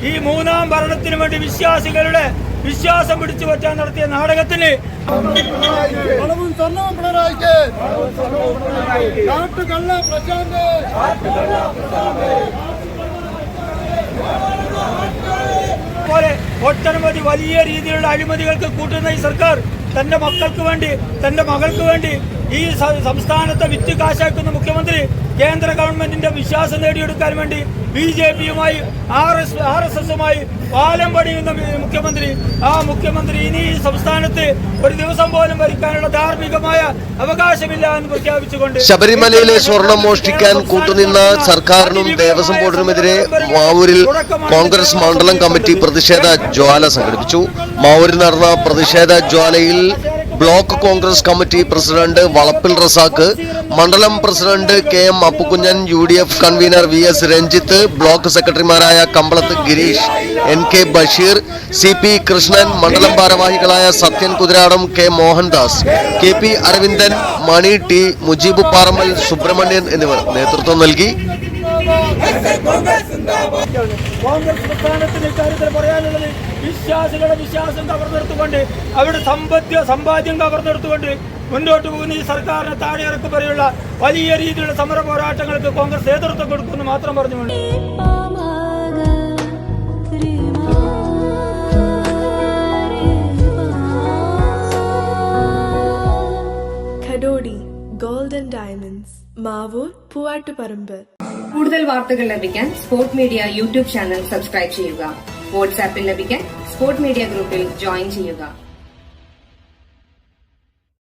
ഈ മൂന്നാം ഭരണത്തിന് വേണ്ടി വിശ്വാസികളുടെ വിശ്വാസം പിടിച്ചു പറ്റാൻ നടത്തിയ നാടകത്തിന് പോലെ ഒട്ടനവധി വലിയ രീതിയിലുള്ള അഴിമതികൾക്ക് കൂട്ടുന്ന ഈ സർക്കാർ തന്റെ മക്കൾക്ക് വേണ്ടി, തന്റെ മകൾക്ക് വേണ്ടി ഈ സംസ്ഥാനത്തെ വിറ്റ് കാശാക്കുന്ന മുഖ്യമന്ത്രി കേന്ദ്ര ഗവൺമെന്റിന്റെ വിശ്വാസം നേടിയെടുക്കാൻ വേണ്ടി BJPയുമായി RSSുമായി പാലം പണിയുന്ന മുഖ്യമന്ത്രി, ആ മുഖ്യമന്ത്രി ഇനി ഈ സംസ്ഥാനത്ത് ഒരു ദിവസം പോലും ഭരിക്കാനുള്ള ധാർമ്മികമായ അവകാശമില്ല എന്ന് പ്രഖ്യാപിച്ചുകൊണ്ട് ശബരിമലയിലെ സ്വർണം മോഷ്ടിക്കാൻ കൂട്ടുനിന്ന സർക്കാരിനും ദേവസ്വം ബോർഡിനുമെതിരെ മാവൂരിൽ കോൺഗ്രസ് മണ്ഡലം കമ്മിറ്റി പ്രതിഷേധ ജ്വാല സംഘടിപ്പിച്ചു. മാവൂരിൽ നടന്ന പ്രതിഷേധ ജ്വാലയിൽ ബ്ലോക്ക് കോൺഗ്രസ് കമ്മിറ്റി പ്രസിഡന്റ് വളപ്പിൽ റസാഖ്, മണ്ഡലം president KM Appukkunjan, UDF convener VS Ranjith, block സെക്രട്ടറിമാരായ കമ്പളത്ത് ഗിരീഷ്, NK ബഷീർ, CP കൃഷ്ണൻ, മണ്ഡലം ഭാരവാഹികളായ സത്യൻ കുതിരാടം, K മോഹൻദാസ്, KP അരവിന്ദൻ, മണി T, മുജീബ് പാറമ്മൽ, സുബ്രഹ്മണ്യൻ എന്നിവർ നേതൃത്വം നൽകി. കോൺഗ്രസ് പ്രസ്ഥാനത്തിന് ഇക്കാര്യത്തിൽ പറയാനുള്ളത് വിശ്വാസികളുടെ വിശ്വാസം കവർന്നെടുത്തുകൊണ്ട്, അവരുടെ സമ്പാദ്യം കവർന്നെടുത്തുകൊണ്ട് മുന്നോട്ട് പോകുന്ന ഈ സർക്കാരിനെ താഴെയിറക്കി വരെയുള്ള വലിയ രീതിയിലുള്ള സമര പോരാട്ടങ്ങൾക്ക് കോൺഗ്രസ് നേതൃത്വം കൊടുക്കുമെന്ന് മാത്രം പറഞ്ഞുകൊണ്ട് ഗോൾഡൻ ഡയമണ്ട്സ്, മാവൂർ, പൂവാട്ടുപറമ്പ്. കൂടുതൽ വാർത്തകൾ ലഭിക്കാൻ sport media YouTube channel subscribe ചെയ്യുക. വാട്സാപ്പിൽ ലഭിക്കാൻ സ്പോർട് മീഡിയ ഗ്രൂപ്പിൽ ജോയിൻ ചെയ്യുക.